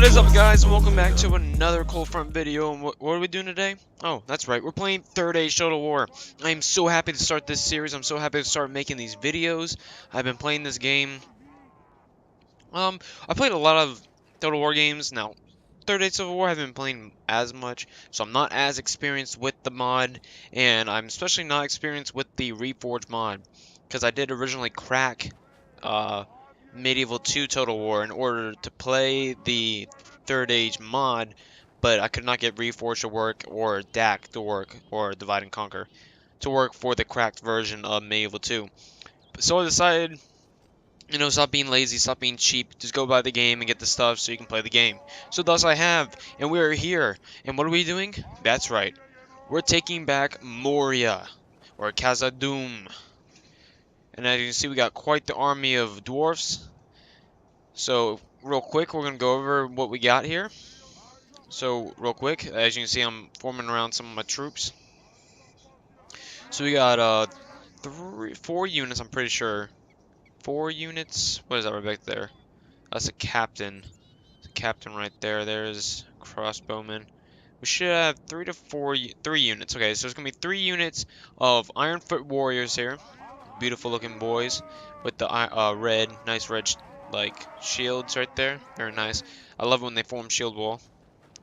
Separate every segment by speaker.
Speaker 1: What is up, guys? Welcome back to another Cold Front video. And what are we doing today? Oh, that's right, we're playing Third Age Total War. I am so happy to start this series. I'm so happy to start making these videos. I've been playing this game. I played a lot of Total War games. Now, Third Age Total War I haven't been playing as much, so I'm not as experienced with the mod, and I'm especially not experienced with the Reforged mod, because I did originally crack Medieval 2 Total War in order to play the Third Age mod, but I could not get Reforged to work, or DAC to work, or Divide and Conquer to work for the cracked version of Medieval 2. So I decided, stop being lazy, stop being cheap, just go buy the game and get the stuff so you can play the game. So thus I have, and we are here. And what are we doing? That's right. We're taking back Moria, or Casa Doom. And as you can see, we got quite the army of dwarfs. So, real quick, we're going to go over what we got here. So, real quick, as you can see, I'm forming around some of my troops. So we got 4 units, I'm pretty sure. 4 units. What is that right back there? That's a captain. There's a captain right there. There's a crossbowman. We should have 3 units. Okay, so there's gonna be 3 units of Ironfoot warriors here. Beautiful looking boys with the nice red like shields right there. Very nice. I love when they form shield wall.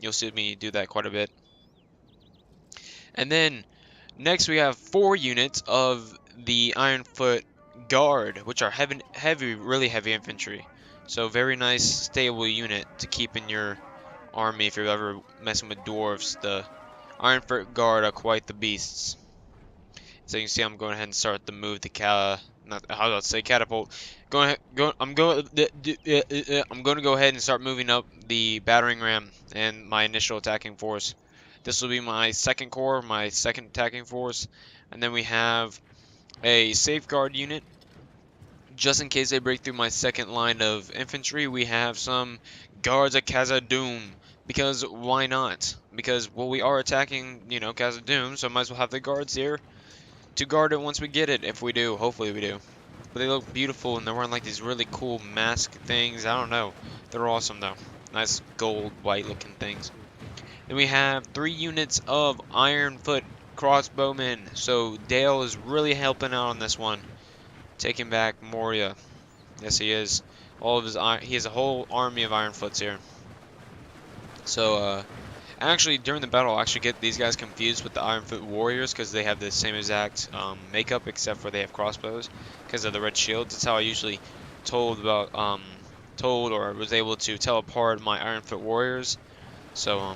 Speaker 1: You'll see me do that quite a bit. And then next we have 4 units of the Ironfoot Guard, which are really heavy infantry. So very nice, stable unit to keep in your army if you're ever messing with dwarves. The Ironfoot Guard are quite the beasts. So you can see, I'm going ahead and start to move the catapult. I'm going to go ahead and start moving up the battering ram and my initial attacking force. This will be my second corps, my second attacking force, and then we have a safeguard unit. Just in case they break through my second line of infantry, we have some guards at Casa Doom. Because why not? Because, well, we are attacking, Casa Doom, so I might as well have the guards here to guard it once we get it. If we do, hopefully we do. But they look beautiful, and they're wearing like these really cool mask things. I don't know. They're awesome though. Nice gold, white looking things. Then we have 3 units of Ironfoot crossbowmen. So Dale is really helping out on this one. Taking back Moria. Yes, he is. He has a whole army of Ironfoots here. So, actually, during the battle, I'll actually get these guys confused with the Ironfoot warriors because they have the same exact makeup, except for they have crossbows because of the red shields. That's how I usually told or was able to tell apart my Ironfoot warriors. So,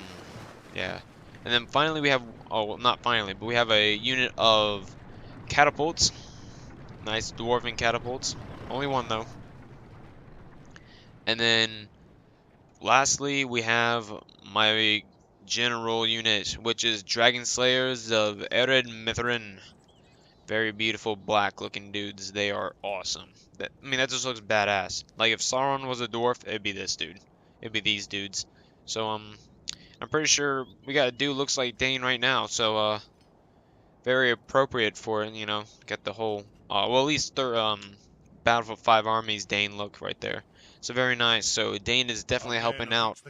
Speaker 1: yeah. And then finally we have, oh, well, not finally, but we have a unit of catapults. Nice Dwarven catapults. Only one, though. And then, lastly, we have my general unit, which is Dragon Slayers of Ered Mithrin. Very beautiful black looking dudes. They are awesome. That just looks badass. Like if Sauron was a dwarf, it'd be this dude. It'd be these dudes. So I'm pretty sure we got a dude looks like Dane right now. So very appropriate for it, get the whole well, at least Battlefield 5 Armies Dane look right there. So very nice. So Dane is definitely helping out.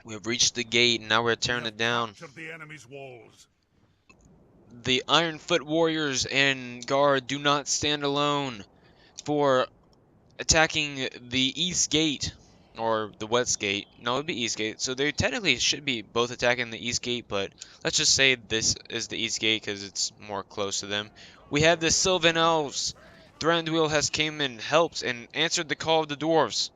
Speaker 1: We have reached the gate, and now we're tearing it down. The Ironfoot warriors and guard do not stand alone for attacking the east gate, or the west gate. No, it'd be east gate. So they technically should be both attacking the east gate, but let's just say this is the east gate because it's more close to them. We have the Sylvan Elves. Thranduil has came and helped and answered the call of the dwarves.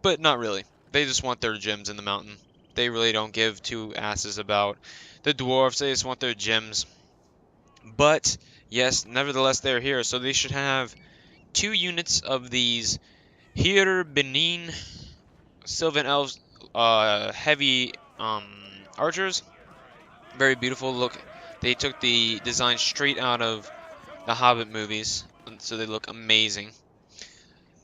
Speaker 1: But not really. They just want their gems in the mountain. They really don't give 2 asses about the dwarves. They just want their gems. But, yes, nevertheless, they're here. So they should have 2 units of these here Benin Sylvan Elves heavy archers. Very beautiful look. They took the design straight out of the Hobbit movies, so they look amazing.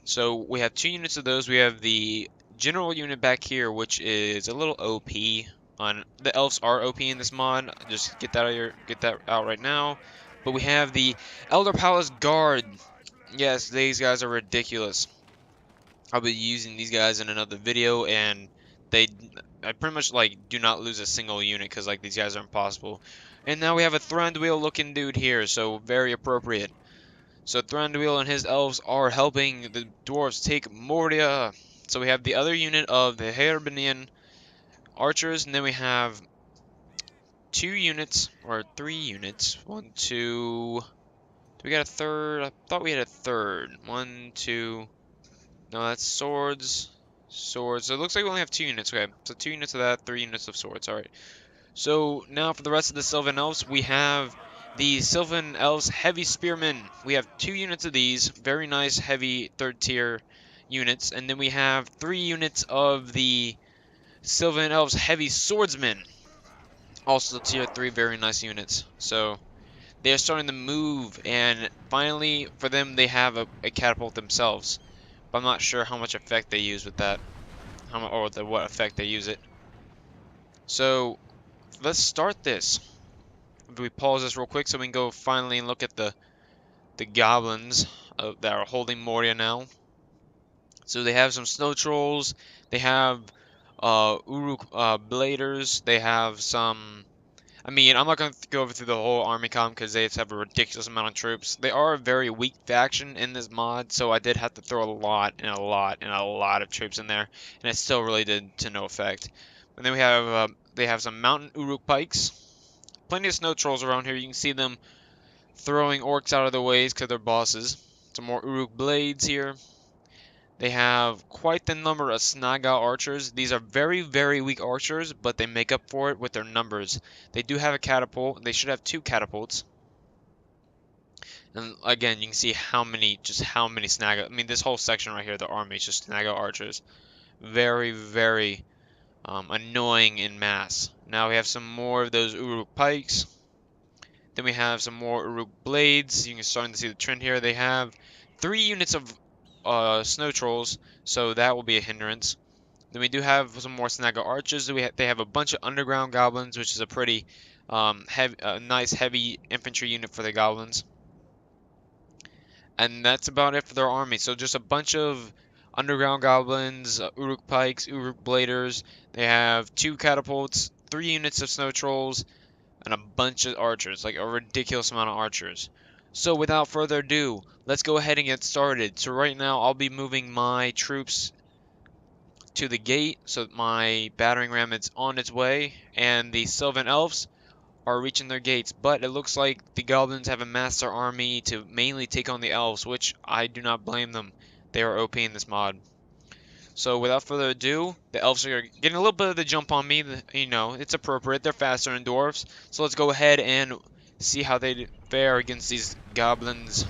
Speaker 1: So we have 2 units of those. We have the general unit back here, which is a little OP. The elves are OP in this mod. Just get that out right now. But we have the Elder Palace Guard. Yes, these guys are ridiculous. I'll be using these guys in another video, and I pretty much like do not lose a single unit because like these guys are impossible. And now we have a Thranduil looking dude here, so very appropriate. So Thranduil and his elves are helping the dwarves take Moria. So we have the other unit of the Herbanian archers, and then we have 2 units or 3 units. One, two. Do we got a third? I thought we had a third. One, two. No, that's swords. Swords. So it looks like we only have 2 units. Okay, so 2 units of that, 3 units of swords. Alright. So now for the rest of the Sylvan Elves, we have the Sylvan Elves Heavy Spearmen. We have 2 units of these. Very nice, heavy, third-tier units. And then we have 3 units of the Sylvan Elves Heavy Swordsmen. Also tier 3, very nice units. So they're starting to move, and finally, for them, they have a catapult themselves. But I'm not sure how much effect they use with that, what effect they use it. So let's start this. If we pause this real quick so we can go finally and look at the goblins that are holding Moria now. So they have some snow trolls. They have Uruk bladers. They have some. I mean, I'm not going to go over through the whole army comp because they have a ridiculous amount of troops. They are a very weak faction in this mod, so I did have to throw a lot of troops in there, and it still really did to no effect. And then we have they have some mountain Uruk pikes, plenty of snow trolls around here. You can see them throwing orcs out of the ways because they're bosses. Some more Uruk blades here. They have quite the number of Snaga archers. These are very, very weak archers, but they make up for it with their numbers. They do have a catapult. They should have 2 catapults. And again, you can see how many Snaga. I mean, this whole section right here, the army, is just Snaga archers. Very, very annoying in mass. Now we have some more of those Uruk pikes. Then we have some more Uruk blades. You can start to see the trend here. They have 3 units of snow trolls, so that will be a hindrance. Then we do have some more Snaga archers. They have a bunch of underground goblins, which is a pretty nice heavy infantry unit for the goblins. And that's about it for their army. So just a bunch of underground goblins, Uruk pikes, Uruk bladers. They have 2 catapults, 3 units of snow trolls, and a bunch of archers, like a ridiculous amount of archers. So without further ado, let's go ahead and get started. So right now, I'll be moving my troops to the gate, so my battering ram is on its way, and the Sylvan Elves are reaching their gates. But it looks like the Goblins have amassed their army to mainly take on the Elves, which I do not blame them. They are OP in this mod. So without further ado, the Elves are getting a little bit of the jump on me. You know, it's appropriate. They're faster than Dwarves. So let's go ahead and see how they fare against these Goblins.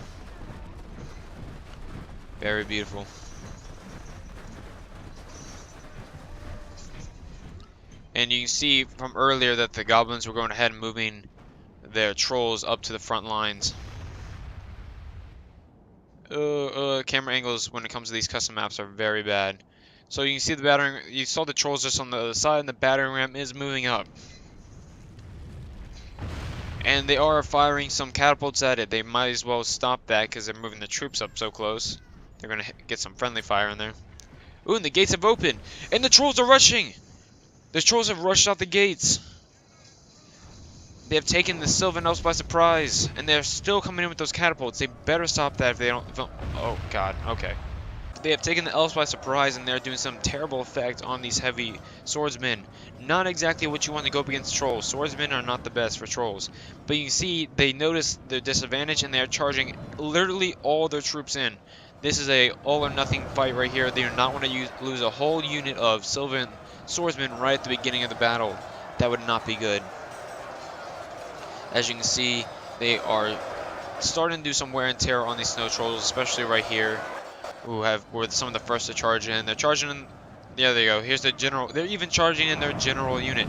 Speaker 1: Very beautiful. And you can see from earlier that the Goblins were going ahead and moving their trolls up to the front lines. Camera angles when it comes to these custom maps are very bad. So you can see the battering. You saw the trolls just on the other side, and the battering ram is moving up. And they are firing some catapults at it. They might as well stop that because they're moving the troops up so close. They're going to get some friendly fire in there. Ooh, and the gates have opened. And the trolls are rushing. The trolls have rushed out the gates. They have taken the Sylvan Elves by surprise. And they're still coming in with those catapults. They better stop that if they don't... Oh, God. Okay. They have taken the Elves by surprise, and they're doing some terrible effect on these heavy swordsmen. Not exactly what you want to go up against trolls. Swordsmen are not the best for trolls. But you can see they notice their disadvantage, and they are charging literally all their troops in. This is a all-or-nothing fight right here. They do not want to lose a whole unit of Sylvan swordsmen right at the beginning of the battle. That would not be good. As you can see, they are starting to do some wear and tear on these snow trolls, especially right here. Were some of the first to charge in. They're charging in. Yeah, there you go. Here's the general. They're even charging in their general unit.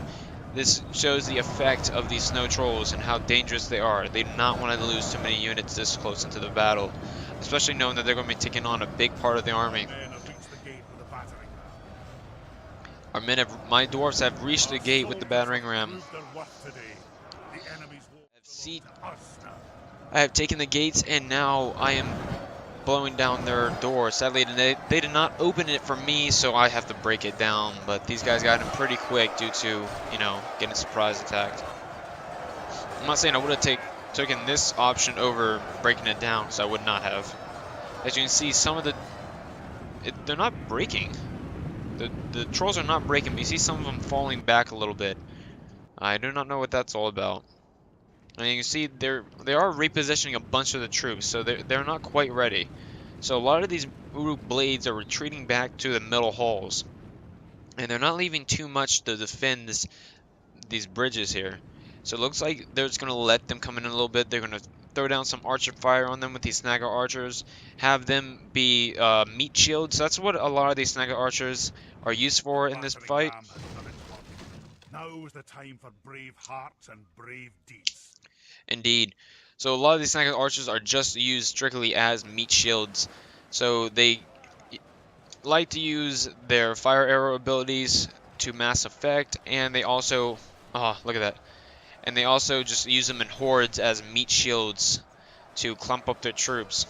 Speaker 1: This shows the effect of these snow trolls and how dangerous they are. They do not want to lose too many units this close into the battle, especially knowing that they're going to be taking on a big part of the army. My dwarves have reached the gate with the battering ram. I have taken the gates, and now I am blowing down their door. Sadly, they did not open it for me, so I have to break it down. But these guys got in pretty quick due to, you know, getting surprise attacked. I'm not saying I would have taken this option over breaking it down, because I would not have. As you can see, some of they're not breaking. The trolls are not breaking, but you see some of them falling back a little bit. I do not know what that's all about. And you can see they are repositioning a bunch of the troops, so they're not quite ready. So a lot of these Uruk blades are retreating back to the middle halls, and they're not leaving too much to defend these bridges here. So it looks like they're just gonna let them come in a little bit. They're gonna throw down some archer fire on them with these snagger archers, have them be meat shields. That's what a lot of these snagger archers are used for in this fight.
Speaker 2: Now is the time for brave hearts and brave deeds.
Speaker 1: Indeed. So a lot of these snagger archers are just used strictly as meat shields. So they like to use their fire arrow abilities to mass effect, and they also, oh, look at that. And they also just use them in hordes as meat shields to clump up their troops.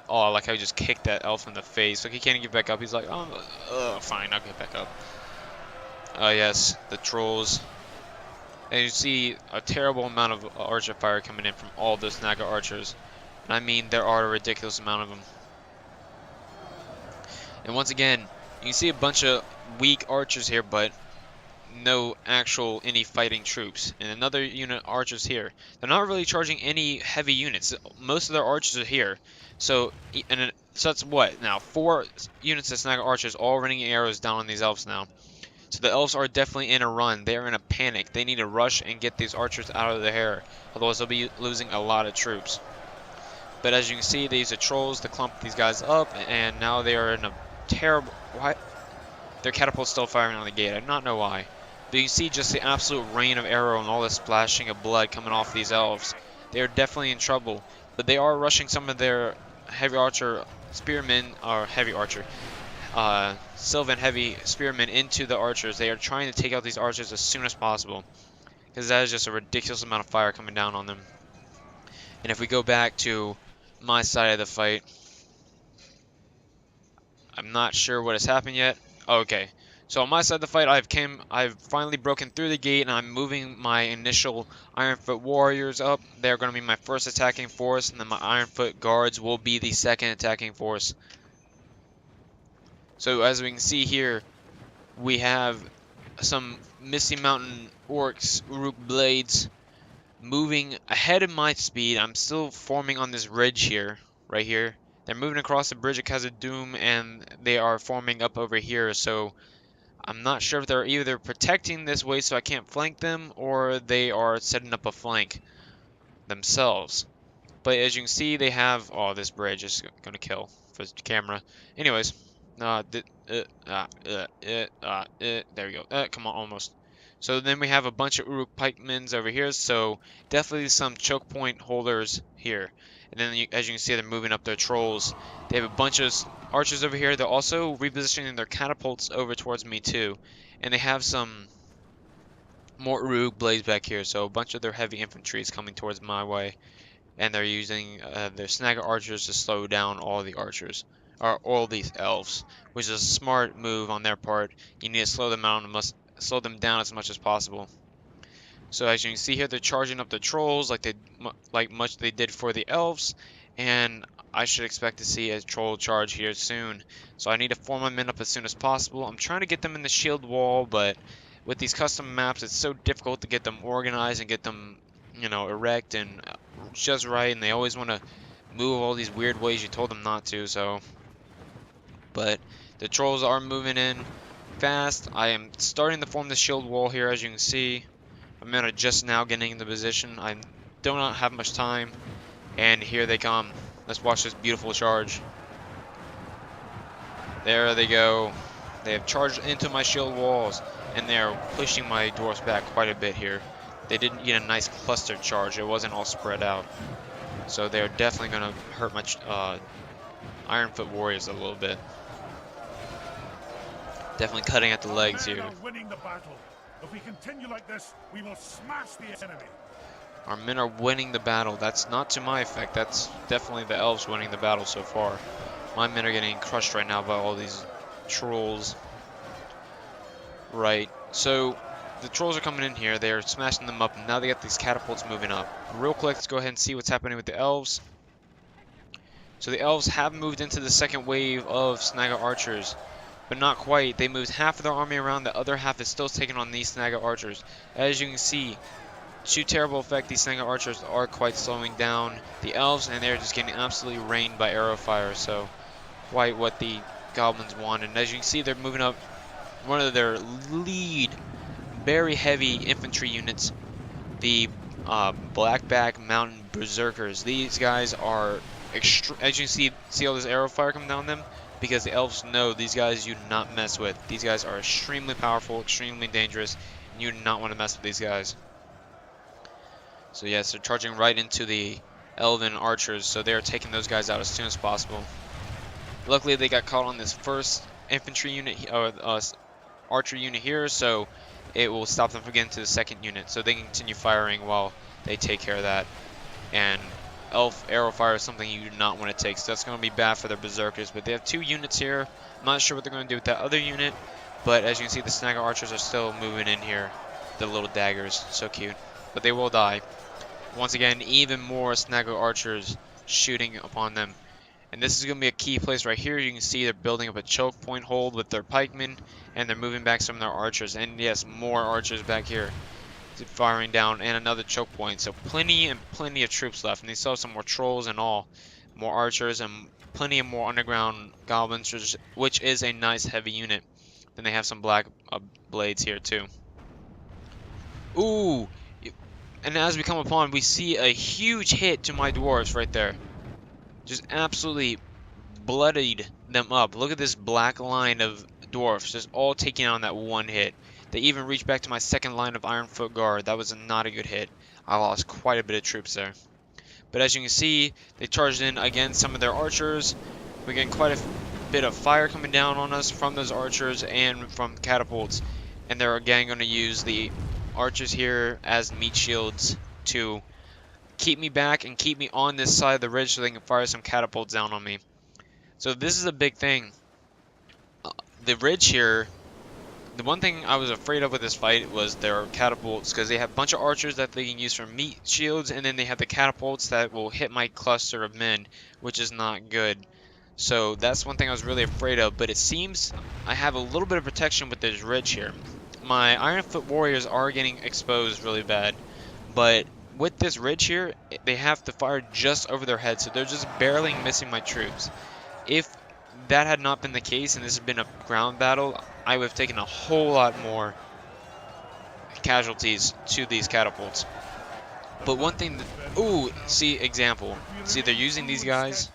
Speaker 1: Oh, like I just kicked that elf in the face. Like he can't get back up. He's like, oh, fine, I'll get back up. Oh yes, the trolls. And you see a terrible amount of archer fire coming in from all those snagger archers. And I mean, there are a ridiculous amount of them. And once again, you can see a bunch of weak archers here, but no actual any fighting troops. And another unit of archers here. They're not really charging any heavy units. Most of their archers are here. So that's what now? 4 units of snagger archers all running arrows down on these elves now. So the elves are definitely in a run. They are in a panic. They need to rush and get these archers out of the hair. Otherwise they'll be losing a lot of troops. But as you can see, they use the trolls to clump these guys up, and now they are in a terrible... Why? Their catapult's still firing on the gate. I do not know why. But you can see just the absolute rain of arrow and all the splashing of blood coming off these elves. They are definitely in trouble. But they are rushing some of their heavy archer spearmen, or heavy archer, Sylvan heavy spearmen into the archers. They are trying to take out these archers as soon as possible, because that is just a ridiculous amount of fire coming down on them. And if we go back to my side of the fight, I'm not sure what has happened yet. Okay, so on my side of the fight, I've finally broken through the gate, and I'm moving my initial Ironfoot warriors up. They're going to be my first attacking force, and then my Ironfoot guards will be the second attacking force. So as we can see here, we have some Misty Mountain orcs, Uruk blades, moving ahead of my speed. I'm still forming on this ridge here, right here. They're moving across the bridge of Khazad-dûm, and they are forming up over here. So I'm not sure if they're either protecting this way so I can't flank them, or they are setting up a flank themselves. But as you can see, they have... Oh, this bridge is going to kill for the camera. Anyways, there we go. Come on, almost. So then we have a bunch of Uruk pikemans over here, so definitely some choke point holders here. And then as you can see, they're moving up their trolls. They have a bunch of archers over here. They're also repositioning their catapults over towards me too. And they have some more Uruk blades back here, so a bunch of their heavy infantry is coming towards my way. And they're using their snagger archers to slow down all the archers, or all these elves, which is a smart move on their part. You need to slow them down as much as possible. So as you can see here, they're charging up the trolls like much they did for the elves, and I should expect to see a troll charge here soon. So I need to form my men up as soon as possible. I'm trying to get them in the shield wall, but with these custom maps, it's so difficult to get them organized and get them, you know, erect and just right, and they always want to move all these weird ways you told them not to. So, but the trolls are moving in fast. I am starting to form the shield wall here, as you can see. I'm just now getting into position. I do not have much time, and here they come. Let's watch this beautiful charge. There they go. They have charged into my shield walls, and they are pushing my dwarfs back quite a bit here. They didn't get a nice clustered charge. It wasn't all spread out. So they're definitely going to hurt my Ironfoot warriors a little bit. Definitely cutting at the legs here.
Speaker 2: Winning the battle. If we continue like this, we will smash the enemy.
Speaker 1: Our men are winning the battle. That's not to my effect. That's definitely the elves winning the battle so far. My men are getting crushed right now by all these trolls. Right. So the trolls are coming in here. They're smashing them up. And now they got these catapults moving up. Real quick, let's go ahead and see what's happening with the elves. So the elves have moved into the second wave of Snaga archers, but not quite. They moved half of their army around. The other half is still taking on these Snaga archers. As you can see, to terrible effect, these Snaga archers are quite slowing down the elves, and they're just getting absolutely rained by arrow fire. So quite what the goblins want. And as you can see, they're moving up one of their lead, very heavy infantry units, the Blackback Mountain Berserkers. These guys are, as you can see all this arrow fire coming down them, because the elves know these guys you do not mess with. These guys are extremely powerful, extremely dangerous, and you do not want to mess with these guys. So yes, they're charging right into the Elven archers, so they're taking those guys out as soon as possible. Luckily, they got caught on this first infantry unit, archer unit here, so it will stop them from getting to the second unit, so they can continue firing while they take care of that. And elf arrow fire is something you do not want to take, so that's going to be bad for their berserkers. But they have two units here. I'm not sure what they're going to do with that other unit, but as you can see, the Snaga archers are still moving in here. The little daggers, so cute, but they will die. Once again, even more Snaga archers shooting upon them. And this is going to be a key place right here. You can see they're building up a choke point hold with their pikemen, and they're moving back some of their archers. And yes, more archers back here firing down, and another choke point. So plenty and plenty of troops left. And they still have some more trolls and all, more archers, and plenty of more underground goblins, which is a nice heavy unit. Then they have some black blades here too. Ooh! And as we come upon, we see a huge hit to my dwarves right there. Just absolutely bloodied them up. Look at this black line of dwarfs just all taking on that one hit. They even reached back to my second line of Ironfoot Guard. That was not a good hit. I lost quite a bit of troops there. But as you can see, they charged in against some of their archers. We're getting quite a bit of fire coming down on us from those archers and from catapults. And they're again going to use the archers here as meat shields to keep me back and keep me on this side of the ridge so they can fire some catapults down on me. So this is a big thing. The ridge here, the one thing I was afraid of with this fight was their catapults, because they have a bunch of archers that they can use for meat shields, and then they have the catapults that will hit my cluster of men, which is not good. So that's one thing I was really afraid of, but it seems I have a little bit of protection with this ridge here. My Ironfoot warriors are getting exposed really bad, but with this ridge here, they have to fire just over their heads, so they're just barely missing my troops. If that had not been the case and this had been a ground battle, I would have taken a whole lot more casualties to these catapults. But one thing that, ooh, see, example. See, they're using these guys.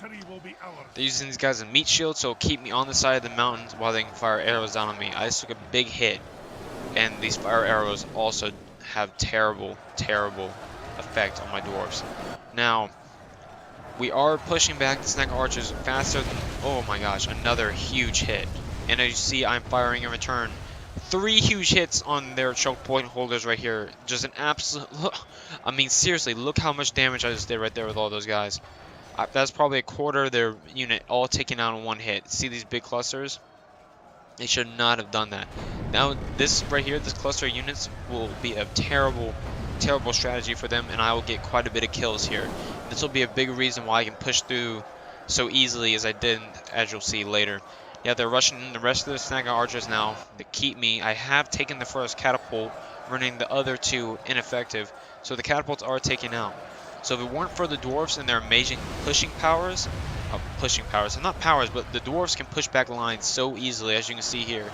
Speaker 1: They're using these guys as meat shields, so it'll keep me on the side of the mountains while they can fire arrows down on me. I just took a big hit, and these fire arrows also have terrible, terrible effect on my dwarves. Now, we are pushing back the Snaga archers faster than, oh my gosh, another huge hit. And as you see, I'm firing in return. 3 huge hits on their choke point holders right here. Just an absolute, I mean, seriously, look how much damage I just did right there with all those guys. That's probably a quarter of their unit all taken out in one hit. See these big clusters? They should not have done that. Now, this right here, this cluster of units will be a terrible, terrible strategy for them, and I will get quite a bit of kills here. This will be a big reason why I can push through so easily as I did, as you'll see later. Yeah, they're rushing in the rest of the Snaga archers now to keep me. I have taken the first catapult, running the other 2 ineffective, so the catapults are taken out. So if it weren't for the dwarves and their amazing pushing powers, and not powers, but the dwarves can push back lines so easily, as you can see here.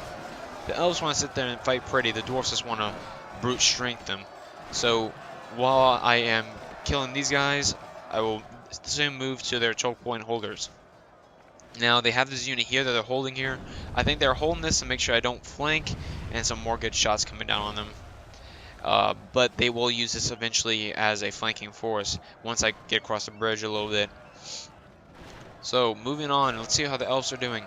Speaker 1: The elves want to sit there and fight pretty. The dwarves just want to brute strength them. So while I am killing these guys, I will soon move to their choke point holders. Now they have this unit here that they're holding here. I think they're holding this to make sure I don't flank, and some more good shots coming down on them. But they will use this eventually as a flanking force once I get across the bridge a little bit. So moving on, let's see how the elves are doing.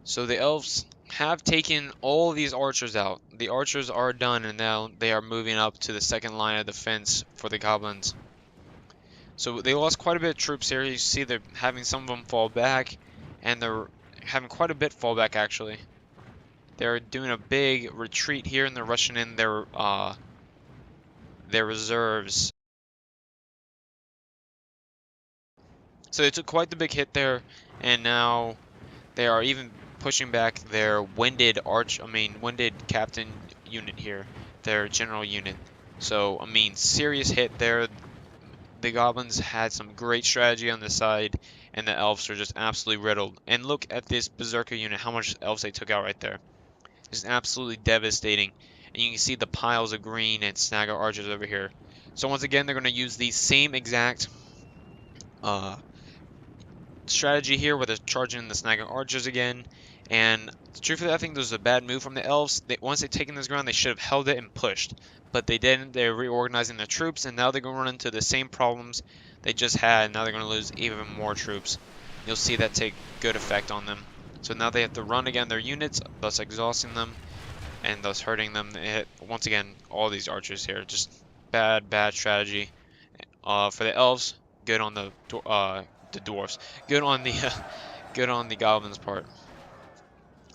Speaker 1: So the elves have taken all these archers out. The archers are done, and now they are moving up to the second line of defense for the goblins. So they lost quite a bit of troops here. You see they're having some of them fall back, and they're having quite a bit fall back actually. They're doing a big retreat here, and they're rushing in their reserves. So they took quite the big hit there, and now they are even pushing back their winded captain unit here, their general unit. So, I mean, serious hit there. The goblins had some great strategy on this side, and the elves are just absolutely riddled. And look at this berserker unit, how much elves they took out right there. It's absolutely devastating. And you can see the piles of green and snagger archers over here. So once again, they're going to use the same exact strategy here where they're charging the snagging archers again. And truthfully, I think this was a bad move from the elves. Once they've taken this ground, they should have held it and pushed. But they didn't. They're reorganizing their troops, and now they're going to run into the same problems they just had. Now they're going to lose even more troops. You'll see that take good effect on them. So now they have to run again their units, thus exhausting them, and thus hurting them. They hit, once again, all these archers here. Just bad strategy. For the elves, good on the dwarfs. Good on the good on the goblins part.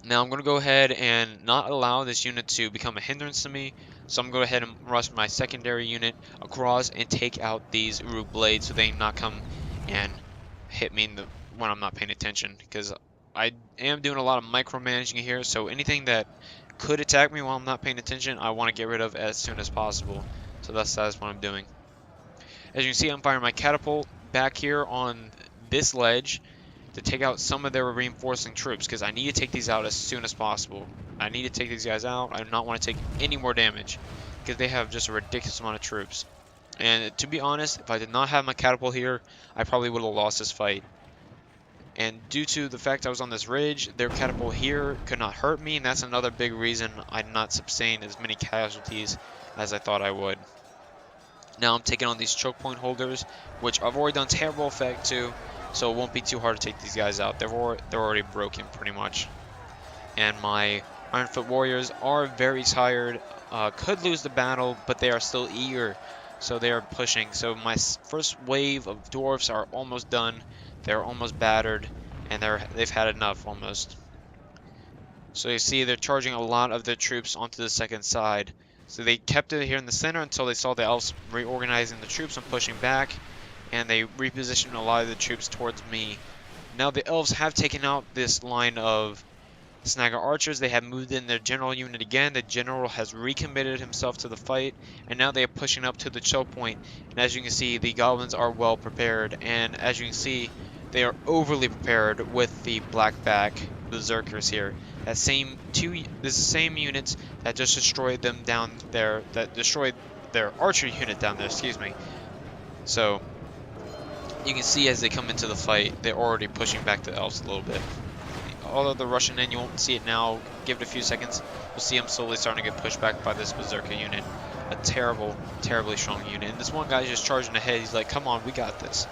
Speaker 1: Now I'm going to go ahead and not allow this unit to become a hindrance to me. So I'm going to go ahead and rush my secondary unit across and take out these Uruk blades so they not come and hit me when I'm not paying attention. Because I am doing a lot of micromanaging here, so anything that could attack me while I'm not paying attention, I want to get rid of as soon as possible. So that's what I'm doing. As you can see, I'm firing my catapult back here on this ledge to take out some of their reinforcing troops, because I need to take these out as soon as possible. I need to take these guys out. I do not want to take any more damage, because they have just a ridiculous amount of troops. And to be honest, if I did not have my catapult here, I probably would have lost this fight. And due to the fact I was on this ridge, their catapult here could not hurt me, and that's another big reason I did not sustain as many casualties as I thought I would. Now I'm taking on these choke point holders, which I've already done terrible effect to, so it won't be too hard to take these guys out. They're already broken pretty much. And my Ironfoot warriors are very tired, could lose the battle, but they are still eager, so they are pushing. So my first wave of dwarfs are almost done. They're almost battered, and they've had enough almost. So you see they're charging a lot of their troops onto the second side. So they kept it here in the center until they saw the elves reorganizing the troops and pushing back, and they repositioned a lot of the troops towards me. Now the elves have taken out this line of snagger archers. They have moved in their general unit again. The general has recommitted himself to the fight, and now they are pushing up to the choke point. And as you can see, the goblins are well prepared, and as you can see, they are overly prepared with the blackback berserkers here. This is the same units that just destroyed them down there, that destroyed their archer unit down there, excuse me. So you can see as they come into the fight, they're already pushing back the elves a little bit. Although they're rushing in, you won't see it now. Give it a few seconds, you'll see them slowly starting to get pushed back by this berserker unit. A terribly strong unit. And this one guy's just charging ahead. He's like, come on, we got this.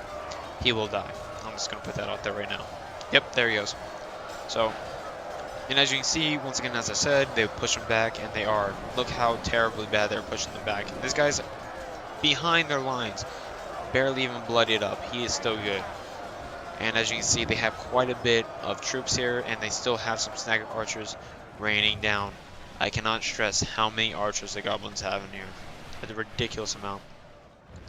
Speaker 1: He will die. I'm just going to put that out there right now. Yep, there he goes. So, and as you can see, once again, as I said, they push them back, and they are. Look how terribly bad they're pushing them back. This guy's behind their lines, barely even bloodied up. He is still good. And as you can see, they have quite a bit of troops here, and they still have some snagger archers raining down. I cannot stress how many archers the goblins have in here. It's a ridiculous amount.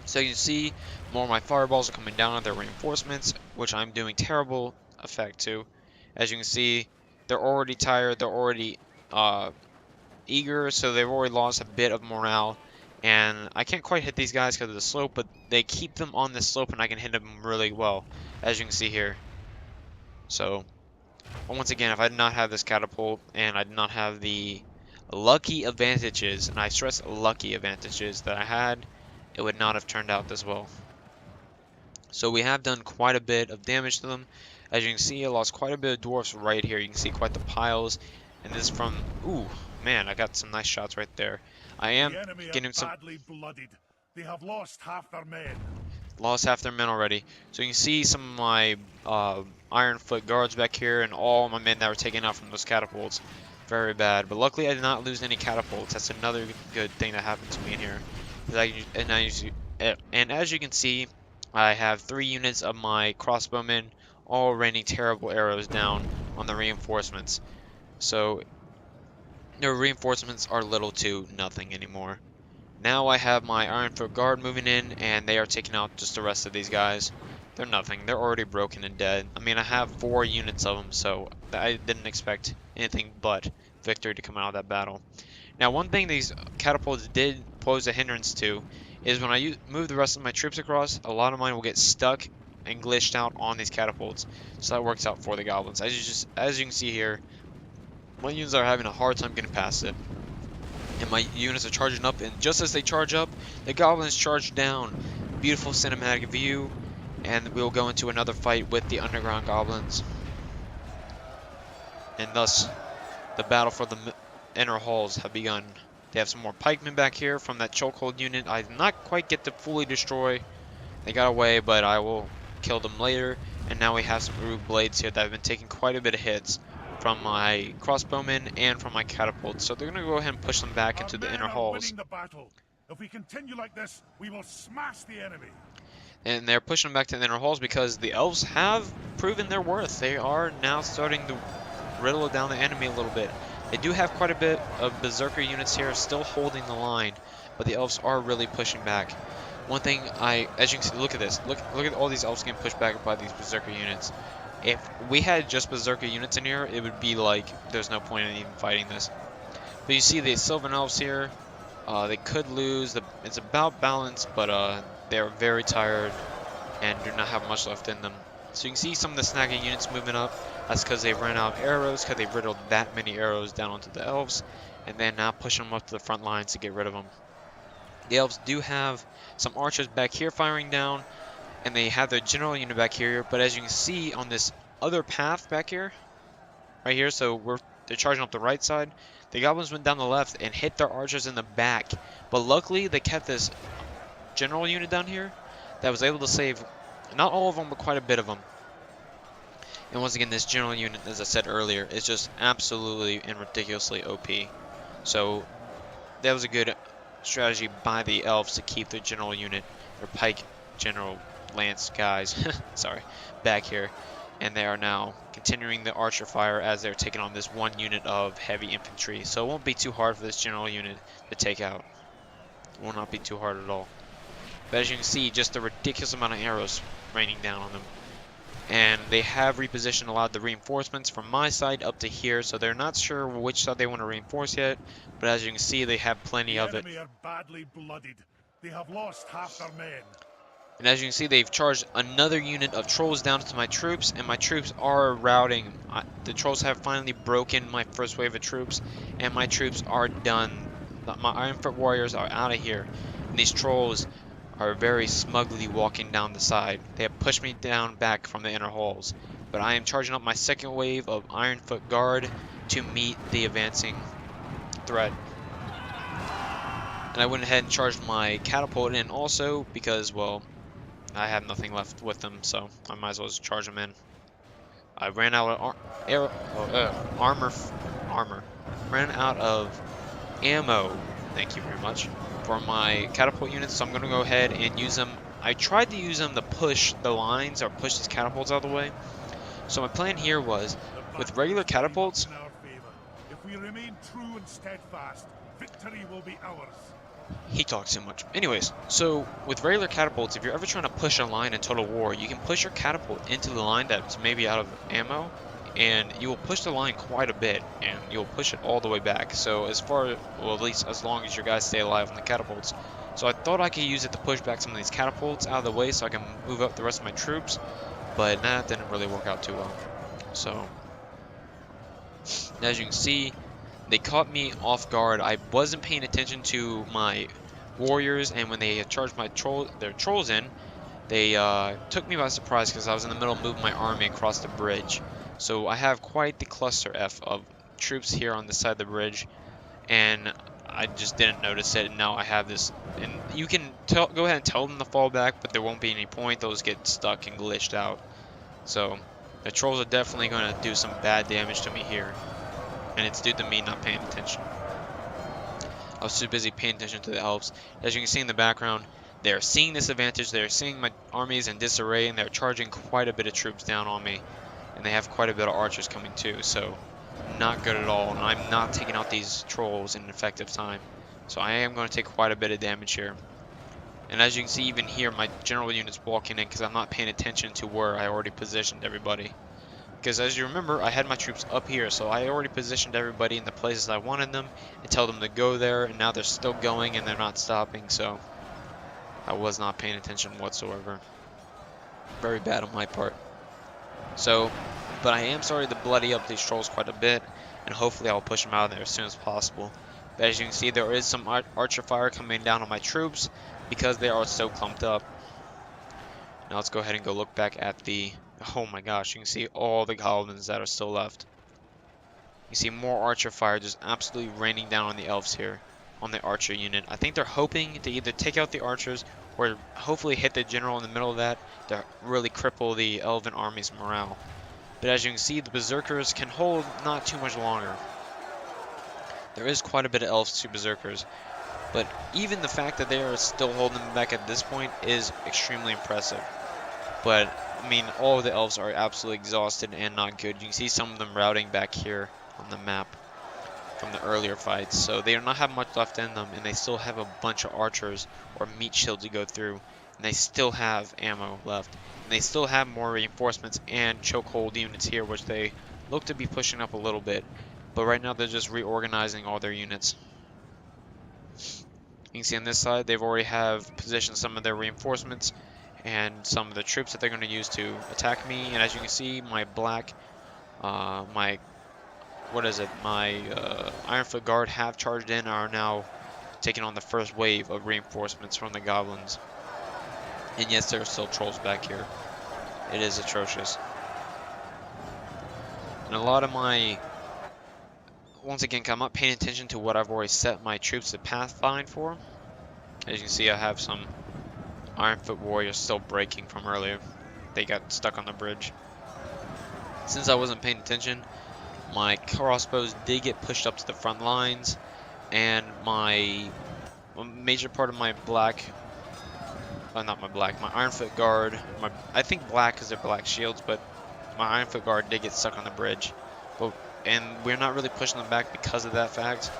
Speaker 1: So you can see, more of my fireballs are coming down on their reinforcements, which I'm doing terrible effect to. As you can see, they're already tired, they're already eager, so they've already lost a bit of morale. And I can't quite hit these guys because of the slope, but they keep them on this slope, and I can hit them really well, as you can see here. So, once again, if I did not have this catapult, and I did not have the lucky advantages, and I stress lucky advantages that I had, it would not have turned out this well. So we have done quite a bit of damage to them. As you can see, I lost quite a bit of dwarfs right here. You can see quite the piles. And this is from... Ooh, man, I got some nice shots right there. I am getting some...
Speaker 2: badly blooded. They have lost half their men.
Speaker 1: lost half their men already. So you can see some of my Iron Foot guards back here and all my men that were taken out from those catapults. Very bad. But luckily I did not lose any catapults. That's another good thing that happened to me in here. And as you can see, I have 3 units of my crossbowmen all raining terrible arrows down on the reinforcements. So the reinforcements are little to nothing anymore. Now I have my Ironfoot Guard moving in, and they are taking out just the rest of these guys. They're nothing. They're already broken and dead. I mean, I have 4 units of them, so I didn't expect anything but victory to come out of that battle. Now, one thing these catapults did pose a hindrance to is when I move the rest of my troops across, a lot of mine will get stuck and glitched out on these catapults. So that works out for the goblins. As you can see here, my units are having a hard time getting past it. And my units are charging up, and just as they charge up, the goblins charge down. Beautiful cinematic view, and we'll go into another fight with the underground goblins. And thus, the battle for the inner halls have begun. They have some more pikemen back here from that chokehold unit. I did not quite get to fully destroy. They got away, but I will kill them later. And now we have some Uruk blades here that have been taking quite a bit of hits from my crossbowmen and from my catapults. So they're going to go ahead and push them back into the inner halls.
Speaker 2: If we continue like this, we will smash the enemy.
Speaker 1: And they're pushing them back to the inner halls because the elves have proven their worth. They are now starting to riddle down the enemy a little bit. They do have quite a bit of berserker units here still holding the line, but the elves are really pushing back. One thing as you can see, look at this. Look at all these elves getting pushed back by these berserker units. If we had just berserker units in here, it would be like there's no point in even fighting this. But you see the Sylvan elves here. They could lose. It's about balanced, but they're very tired and do not have much left in them. So you can see some of the snagging units moving up. That's because they ran out of arrows, because they've riddled that many arrows down onto the elves, and then now pushing them up to the front lines to get rid of them. The elves do have some archers back here firing down, and they have their general unit back here, but as you can see on this other path back here, right here, so they're charging up the right side, the goblins went down the left and hit their archers in the back, but luckily they kept this general unit down here that was able to save not all of them, but quite a bit of them. And once again, this general unit, as I said earlier, is just absolutely and ridiculously OP. So that was a good strategy by the elves to keep their general unit, their pike general lance guys, sorry, back here. And they are now continuing the archer fire as they're taking on this one unit of heavy infantry. So it won't be too hard for this general unit to take out. It will not be too hard at all. But as you can see, just a ridiculous amount of arrows raining down on them. And they have repositioned a lot of the reinforcements from my side up to here, so they're not sure which side they want to reinforce yet. But as you can see, they have plenty of it.
Speaker 2: The enemy are badly blooded. They have lost half their men.
Speaker 1: And as you can see, they've charged another unit of trolls down to my troops, and my troops are routing. The trolls have finally broken my first wave of troops, and my troops are done. My Ironfoot warriors are out of here. And these trolls are very smugly walking down the side. They have pushed me down back from the inner halls. But I am charging up my second wave of Ironfoot Guard to meet the advancing threat. And I went ahead and charged my catapult in also because, well, I have nothing left with them, so I might as well just charge them in. I ran out of armor. Ran out of ammo. Thank you very much. For my catapult units, so I'm going to go ahead and use them. I tried to use them to push the lines or push these catapults out of the way. So my plan here was, with regular catapults,
Speaker 2: if we remain true and steadfast, victory will be ours.
Speaker 1: He talks too much. Anyways, so with regular catapults, if you're ever trying to push a line in Total War, you can push your catapult into the line that's maybe out of ammo, and you will push the line quite a bit, and you'll push it all the way back. So as far, well, at least as long as your guys stay alive on the catapults. So I thought I could use it to push back some of these catapults out of the way so I can move up the rest of my troops, but that didn't really work out too well. So, as you can see, they caught me off guard. I wasn't paying attention to my warriors, and when they had charged their trolls in, they took me by surprise because I was in the middle of moving my army across the bridge. So I have quite the cluster F of troops here on the side of the bridge, and I just didn't notice it, and now I have this. And you can go ahead and tell them to fall back, but there won't be any point. They'll just get stuck and glitched out. So the trolls are definitely going to do some bad damage to me here, and it's due to me not paying attention. I was too busy paying attention to the elves. As you can see in the background, they're seeing this advantage. They're seeing my armies in disarray, and they're charging quite a bit of troops down on me. And they have quite a bit of archers coming too, so not good at all. And I'm not taking out these trolls in an effective time. So I am going to take quite a bit of damage here. And as you can see, even here, my general unit's walking in because I'm not paying attention to where I already positioned everybody. Because as you remember, I had my troops up here, so I already positioned everybody in the places I wanted them and tell them to go there, and now they're still going and they're not stopping, so I was not paying attention whatsoever. Very bad on my part. So, but I am starting to bloody up these trolls quite a bit, and hopefully I'll push them out of there as soon as possible. But as you can see, there is some archer fire coming down on my troops because they are so clumped up. Now let's go ahead and go look back at the... Oh my gosh, you can see all the goblins that are still left. You see more archer fire just absolutely raining down on the elves here, on the archer unit. I think they're hoping to either take out the archers or hopefully hit the general in the middle of that to really cripple the elven army's morale. But as you can see, the berserkers can hold not too much longer. There is quite a bit of elves to berserkers, but even the fact that they are still holding them back at this point is extremely impressive. But I mean, all of the elves are absolutely exhausted and not good. You can see some of them routing back here on the map from the earlier fights. So they do not have much left in them, and they still have a bunch of archers or meat shields to go through. And they still have ammo left. And they still have more reinforcements and chokehold units here, which they look to be pushing up a little bit. But right now they're just reorganizing all their units. You can see on this side, they've already have positioned some of their reinforcements and some of the troops that they're going to use to attack me. And as you can see, my black, my Ironfoot Guard have charged in and are now taking on the first wave of reinforcements from the goblins. And yes, there are still trolls back here. It is atrocious. And a lot of my, once again, I'm not paying attention to what I've already set my troops to pathfind for. As you can see, I have some Ironfoot warriors still breaking from earlier. They got stuck on the bridge. Since I wasn't paying attention, my crossbows did get pushed up to the front lines, and a major part of my black, my Ironfoot Guard, I think black because they're black shields, but my Ironfoot Guard did get stuck on the bridge. And we're not really pushing them back because of that fact.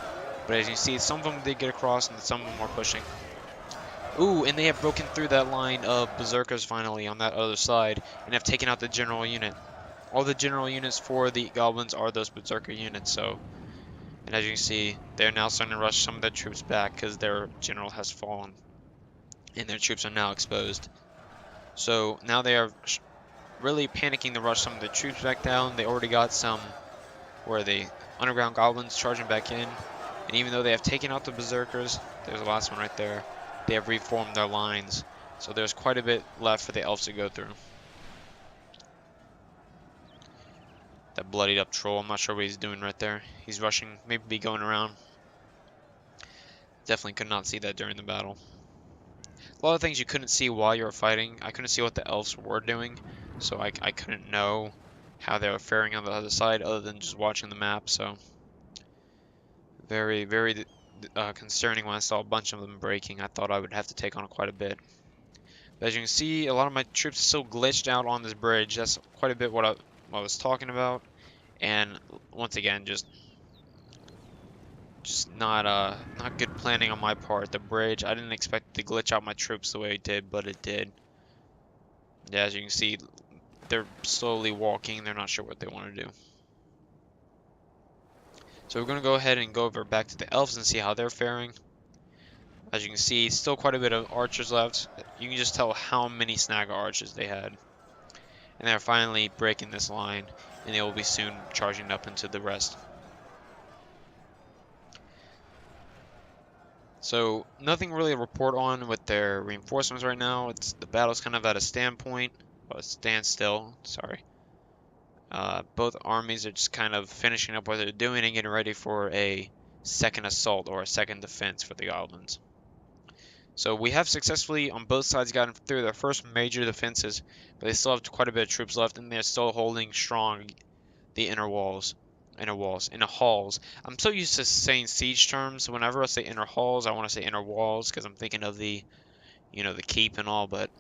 Speaker 1: But as you see, some of them did get across, and some of them are pushing. Ooh, and they have broken through that line of berserkers finally on that other side and have taken out the general unit. All the general units for the goblins are those berserker units, so... And as you can see, they're now starting to rush some of their troops back because their general has fallen. And their troops are now exposed. So now they are really panicking to rush some of their troops back down. They already got some, underground goblins charging back in. And even though they have taken out the berserkers, there's the last one right there, they have reformed their lines. So there's quite a bit left for the elves to go through. That bloodied up troll, I'm not sure what he's doing right there. He's rushing, maybe going around. Definitely could not see that during the battle. A lot of things you couldn't see while you were fighting. I couldn't see what the elves were doing, so I couldn't know how they were faring on the other side other than just watching the map. So very, very concerning when I saw a bunch of them breaking. I thought I would have to take on quite a bit. But as you can see, a lot of my troops are still glitched out on this bridge. That's quite a bit what I was talking about. And once again, just not good planning on my part. The bridge, I didn't expect to glitch out my troops the way it did, but it did. Yeah, as you can see, they're slowly walking. They're not sure what they want to do. So we're going to go ahead and go over back to the elves and see how they're faring. As you can see, still quite a bit of archers left. You can just tell how many snag archers they had. And they're finally breaking this line, and they will be soon charging up into the rest. So nothing really to report on with their reinforcements right now. The battle's kind of at a standpoint, or a standstill, sorry. Both armies are just kind of finishing up what they're doing and getting ready for a second assault or a second defense for the goblins. So we have successfully on both sides gotten through their first major defenses, but they still have quite a bit of troops left, and they're still holding strong the inner halls. I'm so used to saying siege terms. Whenever I say inner halls, I want to say inner walls because I'm thinking of the, the keep and all. But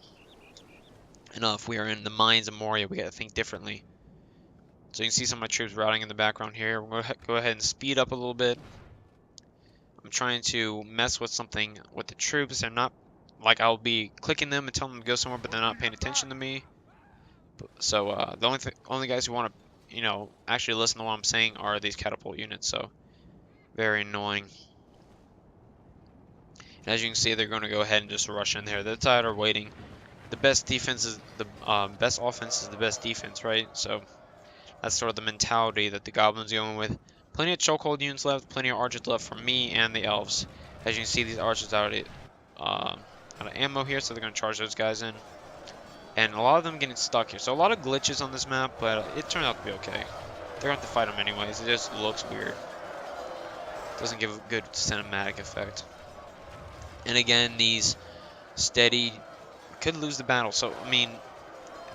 Speaker 1: if we are in the mines of Moria, we gotta think differently. So you can see some of my troops routing in the background here. We're gonna go ahead and speed up a little bit. I'm trying to mess with something with the troops. They're not, like, I'll be clicking them and telling them to go somewhere, but they're not paying attention to me. So the only guys who want to, actually listen to what I'm saying are these catapult units. So very annoying. And as you can see, they're going to go ahead and just rush in there. They're tired of waiting. The best defense is the best offense is the best defense, right? So that's sort of the mentality that the goblins are going with. Plenty of chokehold units left, plenty of archers left for me and the elves. As you can see, these archers are out of ammo here, so they're going to charge those guys in. And a lot of them getting stuck here. So a lot of glitches on this map, but it turned out to be okay. They're going to have to fight them anyways. It just looks weird. Doesn't give a good cinematic effect. And again, these steady could lose the battle. So, I mean,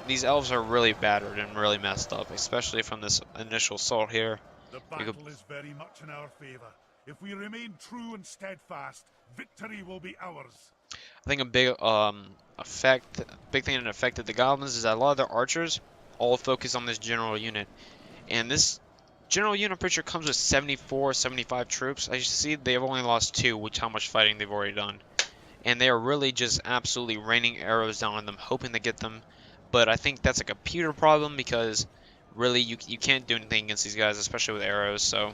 Speaker 1: these elves are really battered and really messed up, especially from this initial assault here.
Speaker 2: The battle is very much in our favor. If we remain true and steadfast, victory will be ours.
Speaker 1: I think a big big thing that affected the goblins is that a lot of their archers all focus on this general unit. And this general unit, I'm pretty sure, comes with 74, 75 troops. As you see, they have only lost 2, which how much fighting they've already done. And they are really just absolutely raining arrows down on them, hoping to get them. But I think that's a computer problem because really you can't do anything against these guys, especially with arrows. So,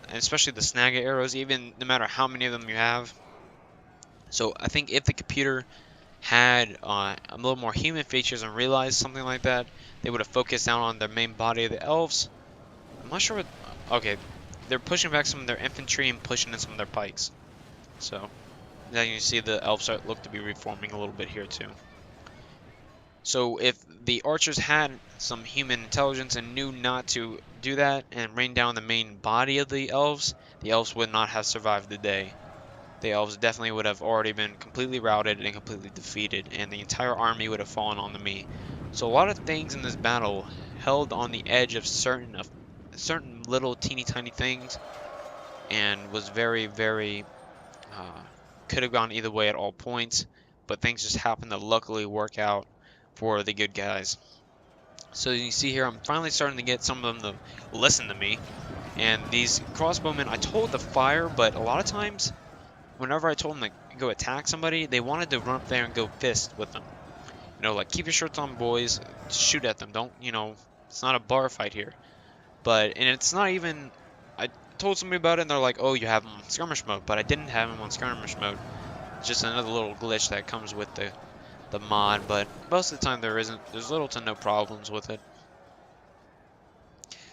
Speaker 1: and especially the snag arrows, even no matter how many of them you have. So I think if the computer had a little more human features and realized something like that, they would have focused down on their main body of the elves. I'm not sure what... Okay, they're pushing back some of their infantry and pushing in some of their pikes. So, now you see the elves look to be reforming a little bit here too. So if the archers had some human intelligence and knew not to do that and rain down the main body of the elves would not have survived the day. The elves definitely would have already been completely routed and completely defeated, and the entire army would have fallen on me. So a lot of things in this battle held on the edge of certain little teeny tiny things, and was very, very could have gone either way at all points, but things just happened to luckily work out for the good guys. So you see here, I'm finally starting to get some of them to listen to me. And these crossbowmen, I told to fire, but a lot of times, whenever I told them to go attack somebody, they wanted to run up there and go fist with them. Like, keep your shirts on, boys. Shoot at them. Don't, it's not a bar fight here. And it's not even... I told somebody about it, and they're like, oh, you have them on skirmish mode. But I didn't have them on skirmish mode. It's just another little glitch that comes with the mod. But most of the time, there's little to no problems with it.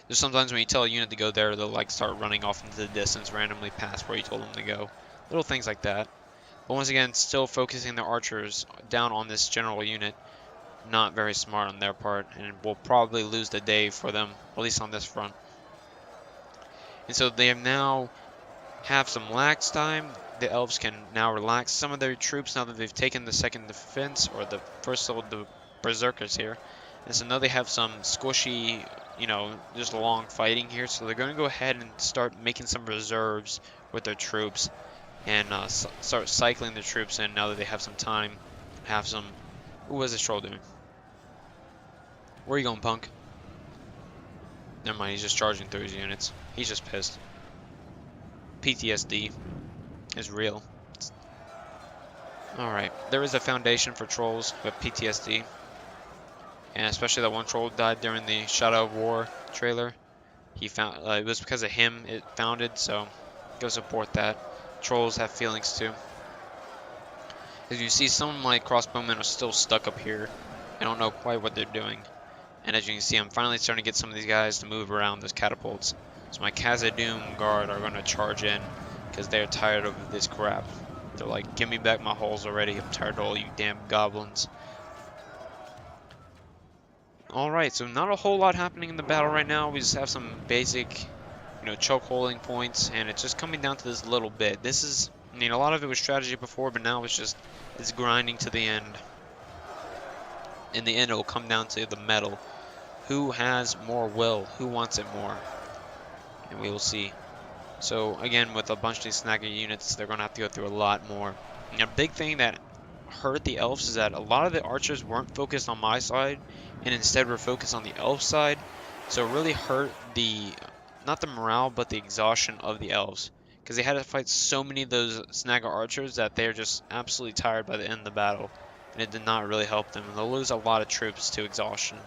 Speaker 1: There's sometimes when you tell a unit to go there, they'll, like, start running off into the distance randomly past where you told them to go. Little things like that. But once again, still focusing their archers down on this general unit. Not very smart on their part, and will probably lose the day for them, at least on this front. And so they now have some lax time. The elves can now relax some of their troops now that they've taken the second defense, or the first of the berserkers here. And so now they have some squishy, just long fighting here. So they're going to go ahead and start making some reserves with their troops. And start cycling the troops in now that they have some time. Have some... Ooh, what is this troll doing? Where are you going, punk? Never mind, he's just charging through his units. He's just pissed. PTSD is real. Alright, there is a foundation for trolls with PTSD. And especially that one troll died during the Shadow of War trailer. He found it was because of him it founded, so go support that. Trolls have feelings too. As you see, some of my crossbowmen are still stuck up here. I don't know quite what they're doing. And as you can see, I'm finally starting to get some of these guys to move around those catapults. So my Khazad-dûm guard are going to charge in because they're tired of this crap. They're like, give me back my hulls already. I'm tired of all you damn goblins. Alright, so not a whole lot happening in the battle right now. We just have some basic, choke holding points. And it's just coming down to this little bit. This is I mean, a lot of it was strategy before, but now it's grinding to the end. In the end, it will come down to the metal. Who has more will? Who wants it more? And we will see. So again, with a bunch of these snagger units, they're going to have to go through a lot more. And a big thing that hurt the elves is that a lot of the archers weren't focused on my side, and instead were focused on the elf side. So it really hurt not the morale, but the exhaustion of the elves. Because they had to fight so many of those snagger archers that they're just absolutely tired by the end of the battle. And it did not really help them. They'll lose a lot of troops to exhaustion.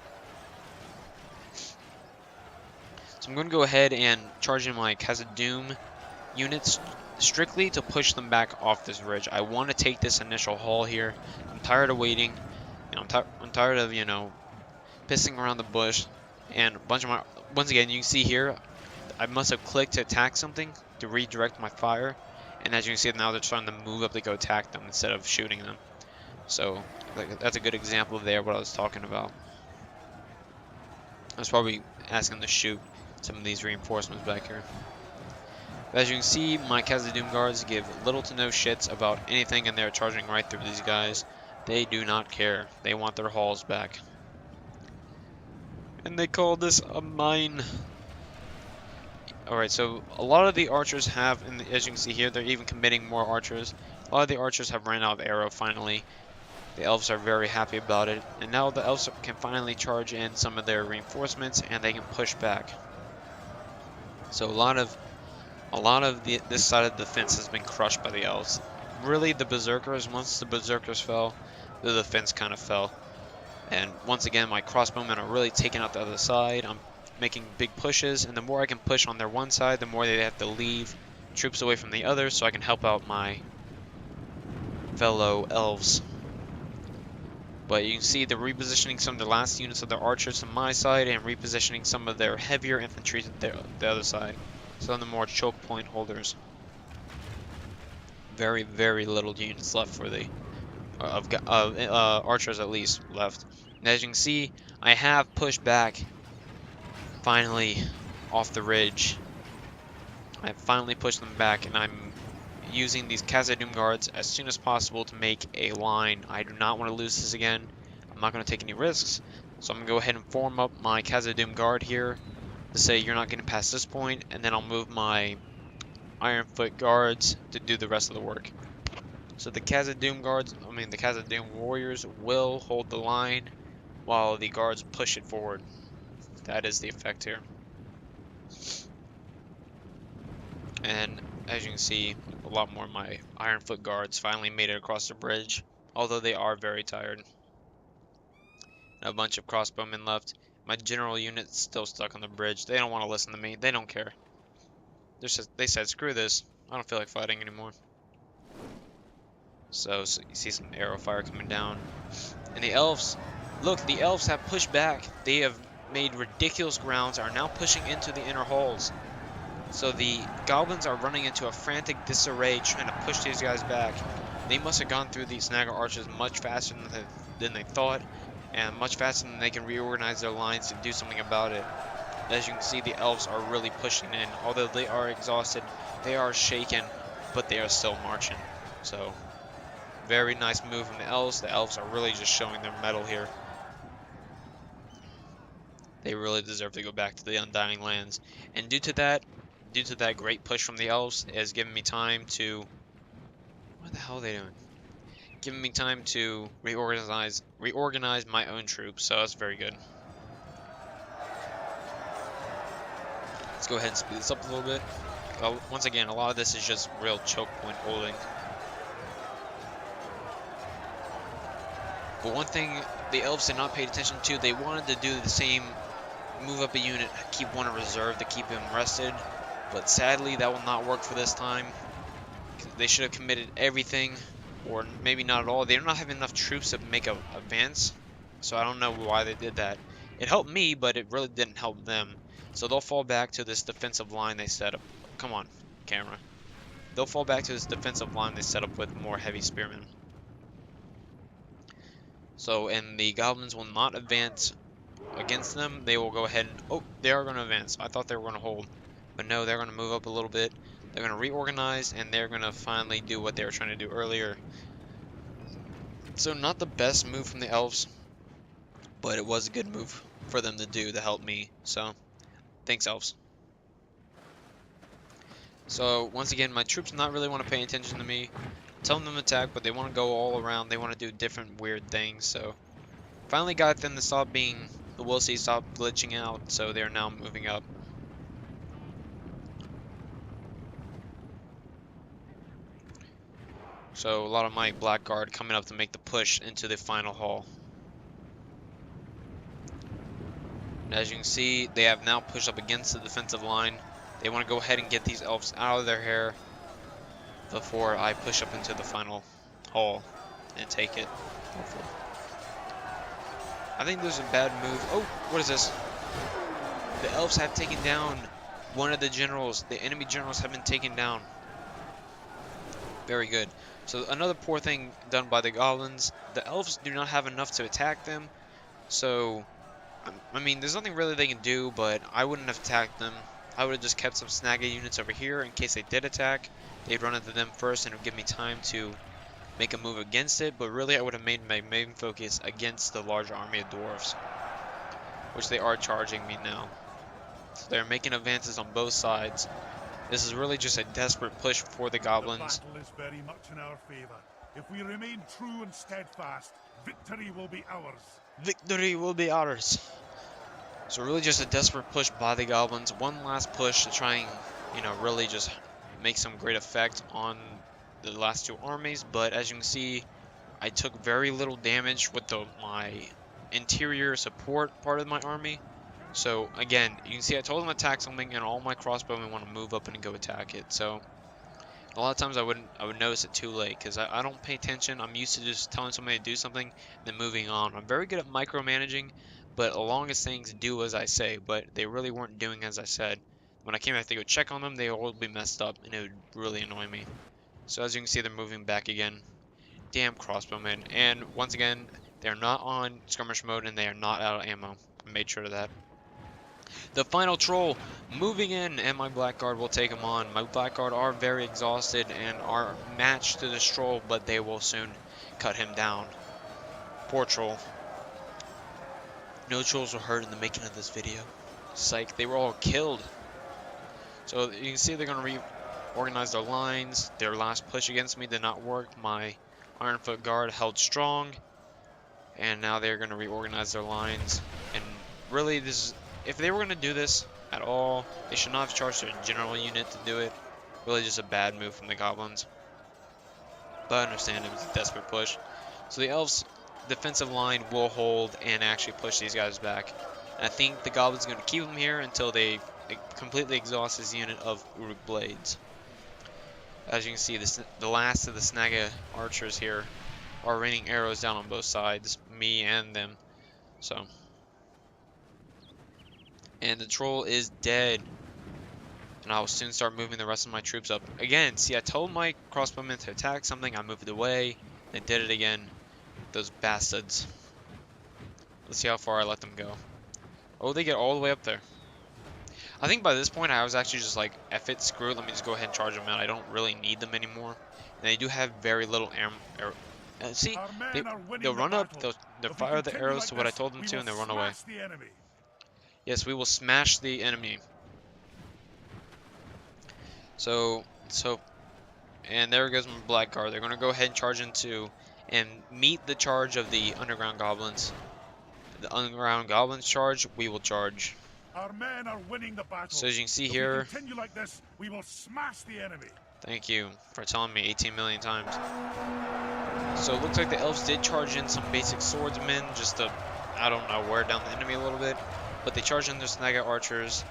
Speaker 1: So I'm going to go ahead and charge in my Khazad-dûm units strictly to push them back off this ridge. I want to take this initial haul here. I'm tired of waiting. You know, I'm tired of, you know, pissing around the bush. And a bunch of once again, you can see here, I must have clicked to attack something to redirect my fire. And as you can see, now they're trying to move up to go attack them instead of shooting them. So that's a good example there, what I was talking about. I was probably asking to shoot some of these reinforcements back here. But as you can see, my Khazad-dûm guards give little to no shits about anything, and they're charging right through these guys. They do not care. They want their halls back. And they call this a mine. Alright, so a lot of the archers have, and as you can see here, they're even committing more archers. A lot of the archers have ran out of arrow finally. The elves are very happy about it. And now the elves can finally charge in some of their reinforcements, and they can push back. So a lot of this side of the fence has been crushed by the elves. Really, the berserkers, once the berserkers fell, the defense kind of fell. And once again, my crossbowmen are really taking out the other side. I'm making big pushes, and the more I can push on their one side, the more they have to leave troops away from the other, so I can help out my fellow elves. But you can see they're repositioning some of the last units of their archers to my side, and repositioning some of their heavier infantry to the other side. Some of the more choke point holders. Very, very little units left for the archers, at least, left. And as you can see, I have pushed back finally off the ridge. I finally pushed them back, and I'm using these Khazad-dûm guards as soon as possible to make a line. I do not want to lose this again. I'm not going to take any risks, so I'm going to go ahead and form up my Khazad-dûm guard here to say you're not getting past this point, and then I'll move my Ironfoot guards to do the rest of the work. So the Khazad-dûm warriors will hold the line while the guards push it forward. That is the effect here. And as you can see, a lot more of my Ironfoot guards finally made it across the bridge, although they are very tired. A bunch of crossbowmen left. My general unit's still stuck on the bridge. They don't want to listen to me. They don't care. They said, screw this. I don't feel like fighting anymore. So you see some arrow fire coming down. And the elves, look, the elves have pushed back. They have made ridiculous grounds, are now pushing into the inner halls. So the goblins are running into a frantic disarray trying to push these guys back. They must have gone through these snagger archers much faster than they thought, and much faster than they can reorganize their lines to do something about it. As you can see, the elves are really pushing in. Although they are exhausted, they are shaken, but they are still marching. So, very nice move from the elves. The elves are really just showing their mettle here. They really deserve to go back to the Undying Lands. And due to that great push from the elves, it has given me time to... What the hell are they doing? Giving me time to reorganize my own troops, so that's very good. Let's go ahead and speed this up a little bit. Once again, a lot of this is just real choke point holding. But one thing the elves did not pay attention to, they wanted to do the same, move up a unit, keep one in reserve to keep him rested. But sadly, that will not work for this time. They should have committed everything, or maybe not at all. They do not have enough troops to make an advance, so I don't know why they did that. It helped me, but it really didn't help them. So they'll fall back to this defensive line they set up. Come on, camera. They'll fall back to this defensive line they set up with more heavy spearmen. So, and the goblins will not advance against them. They will go ahead and... Oh, they are going to advance. I thought they were going to hold. But no, they're going to move up a little bit. They're going to reorganize, and they're going to finally do what they were trying to do earlier. So not the best move from the elves, but it was a good move for them to do to help me. So thanks, elves. So once again, my troops not really want to pay attention to me. Telling them to attack, but they want to go all around. They want to do different weird things. So finally got them to stop being, the will see, stop glitching out. So they're now moving up. So a lot of my blackguard coming up to make the push into the final hall. And as you can see, they have now pushed up against the defensive line. They want to go ahead and get these elves out of their hair before I push up into the final hall and take it, hopefully. I think there's a bad move. Oh, what is this? The elves have taken down one of the generals. The enemy generals have been taken down. Very good. So another poor thing done by the goblins. The elves do not have enough to attack them. So, I mean, there's nothing really they can do, but I wouldn't have attacked them. I would have just kept some snagga units over here in case they did attack. They'd run into them first and it would give me time to make a move against it, but really I would have made my main focus against the large army of dwarves, which they are charging me now. So they're making advances on both sides. This is really just a desperate push for the goblins.
Speaker 2: The battle is very much in our favor. If we remain true and steadfast, victory will be ours.
Speaker 1: Victory will be ours. So really just a desperate push by the goblins. One last push to try and, you know, really just make some great effect on the last two armies. But as you can see, I took very little damage with my interior support part of my army. So again, you can see I told them to attack something, and all my crossbowmen want to move up and go attack it. So a lot of times I would notice it too late because I don't pay attention. I'm used to just telling somebody to do something and then moving on. I'm very good at micromanaging, but along as things do as I say, but they really weren't doing as I said. When I came back to go check on them, they all would be messed up, and it would really annoy me. So as you can see, they're moving back again. Damn crossbowmen. And once again, they're not on skirmish mode, and they are not out of ammo. I made sure of that. The final troll moving in, and my blackguard will take him on. My blackguard are very exhausted and are matched to this troll, but they will soon cut him down. Poor troll. No trolls were hurt in the making of this video. Psych, they were all killed. So you can see they're going to reorganize their lines. Their last push against me did not work. My Ironfoot guard held strong, and now they're going to reorganize their lines. And really, this is, if they were going to do this at all, they should not have charged their general unit to do it. Really just a bad move from the goblins. But I understand it was a desperate push. So the elves' defensive line will hold and actually push these guys back. And I think the goblins are going to keep them here until they completely exhaust this unit of Uruk blades. As you can see, the last of the snagga archers here are raining arrows down on both sides, me and them. So. And the troll is dead. And I will soon start moving the rest of my troops up. Again, see, I told my crossbowmen to attack something. I moved away. They did it again. Those bastards. Let's see how far I let them go. Oh, they get all the way up there. I think by this point, I was actually just like, F it, screw it. Let me just go ahead and charge them out. I don't really need them anymore. And they do have very little arrow. See, they'll run up, they'll fire the arrows to what I told them to, and they'll run away. Yes, we will smash the enemy. And there goes my blackguard. They're going to go ahead and charge into and meet the charge of the underground goblins. The underground goblins charge, we will charge.
Speaker 2: Our men are winning the battle.
Speaker 1: So as you can see
Speaker 2: if
Speaker 1: here,
Speaker 2: we continue like this, we will smash the enemy.
Speaker 1: Thank you for telling me 18 million times. So it looks like the elves did charge in some basic swordsmen just to, I don't know, wear down the enemy a little bit. But they charge in their snagga archers.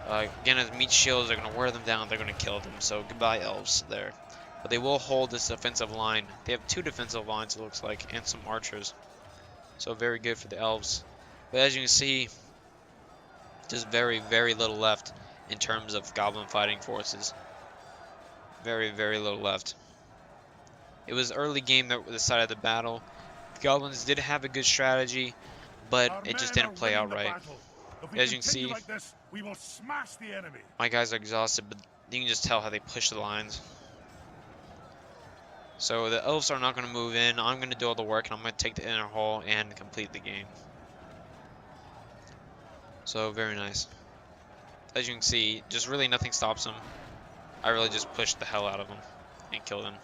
Speaker 1: Again, as meat shields, they're going to wear them down. They're going to kill them. So goodbye, elves, there. But they will hold this defensive line. They have 2 defensive lines, it looks like, and some archers. So very good for the elves. But as you can see, there's very, very little left in terms of goblin fighting forces. Very, very little left. It was early game that decided the battle. The goblins did have a good strategy, but it just didn't play out right. As you can see,
Speaker 2: like this, we will smash the enemy.
Speaker 1: my guys are exhausted, but You can just tell how they push the lines. So the elves are not going to move in. I'm going to do all the work, and I'm going to take the inner hall and complete the game. So very nice. As you can see, just really nothing stops them. I really just pushed the hell out of them and killed them.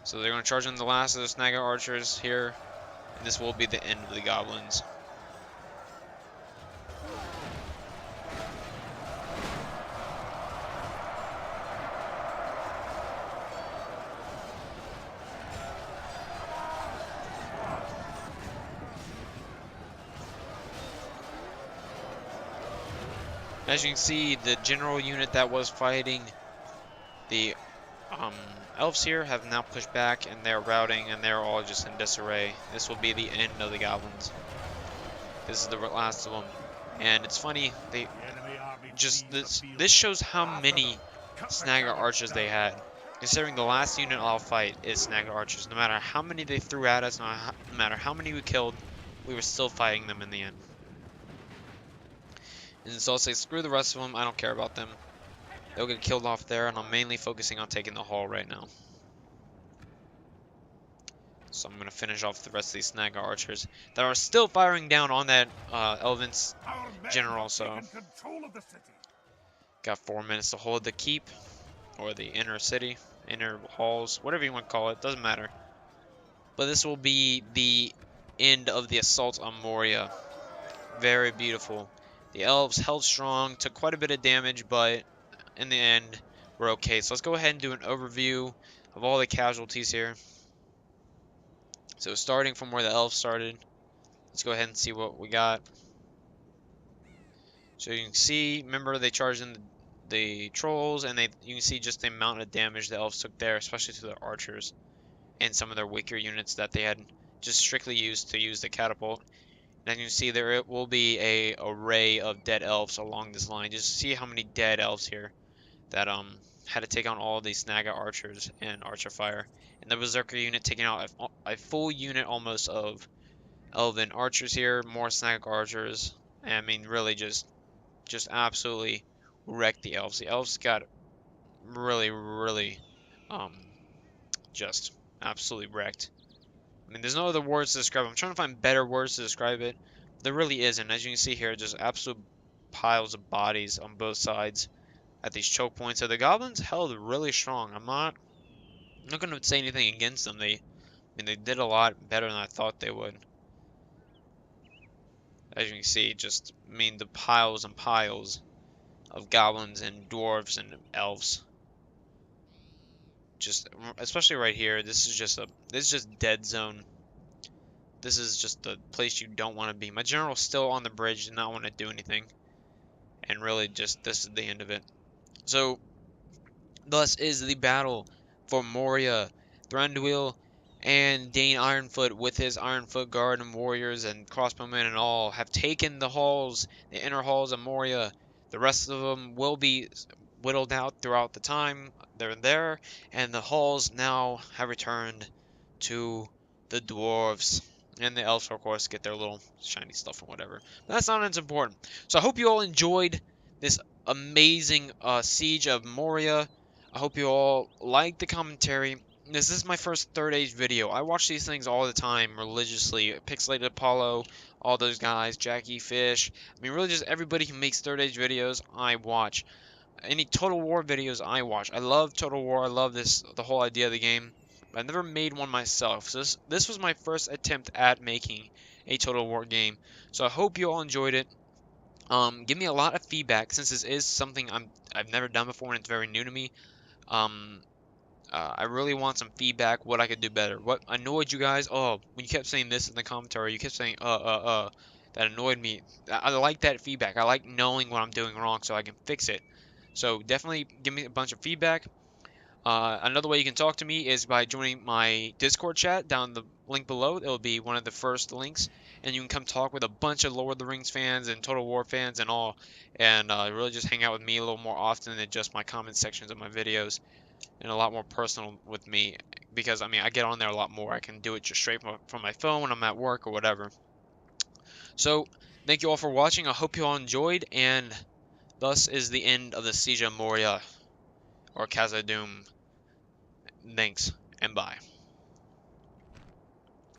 Speaker 1: So they're going to charge in the last of the Snagger archers here, and this will be the end of the goblins. As you can see, the general unit that was fighting the elves here have now pushed back, and they're routing, and they're all just in disarray. This will be the end of the goblins. This is the last of them. And it's funny, they just this shows how many Snagger archers they had. Considering the last unit I'll fight is Snagger archers. No matter how many they threw at us, no matter how many we killed, we were still fighting them in the end. And so I'll say screw the rest of them, I don't care about them. They'll get killed off there, and I'm mainly focusing on taking the hall right now. So I'm going to finish off the rest of these Snagger archers that are still firing down on that Elven general. So got 4 minutes to hold the keep, or the inner city, inner halls, whatever you want to call it, doesn't matter. But this will be the end of the assault on Moria. Very beautiful. The elves held strong, took quite a bit of damage, but in the end, we're okay. So let's go ahead and do an overview of all the casualties here. So starting from where the elves started, let's go ahead and see what we got. So you can see, remember they charged in the trolls, and you can see just the amount of damage the elves took there, especially to their archers and some of their weaker units that they had just strictly used to use the catapult. And you can see there will be a array of dead elves along this line. Just see how many dead elves here that had to take on all of these Snagger archers and archer fire. And the berserker unit taking out a full unit almost of elven archers here, more Snagger archers. And I mean, really just absolutely wrecked the elves. The elves got really just absolutely wrecked. I mean, there's no other words to describe it. I'm trying to find better words to describe it. There really isn't. As you can see here, just absolute piles of bodies on both sides at these choke points. So the goblins held really strong. I'm not going to say anything against them. They did a lot better than I thought they would. As you can see, just the piles and piles of goblins and dwarves and elves. Just especially right here, this is just dead zone. This is just the place you don't want to be. My general's still on the bridge, did not want to do anything, and really just this is the end of it. So thus is the battle for Moria. Thranduil and Dane Ironfoot with his Ironfoot guard and warriors and crossbowmen and all have taken the halls, the inner halls of Moria. The rest of them will be whittled out throughout the time they're there, and the halls now have returned to the dwarves. And the elves, of course, get their little shiny stuff and whatever. But that's not as important. So I hope you all enjoyed this amazing siege of Moria. I hope you all liked the commentary. This is my first Third Age video. I watch these things all the time religiously. Pixelated Apollo, all those guys, Jackie Fish. I mean, really just everybody who makes Third Age videos, I watch. Any Total War videos, I watch. I love Total War. I love the whole idea of the game. But I've never made one myself. So this was my first attempt at making a Total War game. So I hope you all enjoyed it. Give me a lot of feedback, since this is something I've never done before and it's very new to me. I really want some feedback, what I could do better. What annoyed you guys? Oh, when you kept saying this in the commentary, you kept saying, that annoyed me. I like that feedback. I like knowing what I'm doing wrong so I can fix it. So definitely give me a bunch of feedback. Another way you can talk to me is by joining my Discord chat down the link below. It'll be one of the first links. And you can come talk with a bunch of Lord of the Rings fans and Total War fans and all. And really just hang out with me a little more often than just my comment sections of my videos. And a lot more personal with me, because I mean I get on there a lot more. I can do it just straight from my phone when I'm at work or whatever. So thank you all for watching. I hope you all enjoyed, and Thus is the end of the Siege of Moria, or Khazad-dûm. Thanks, and bye.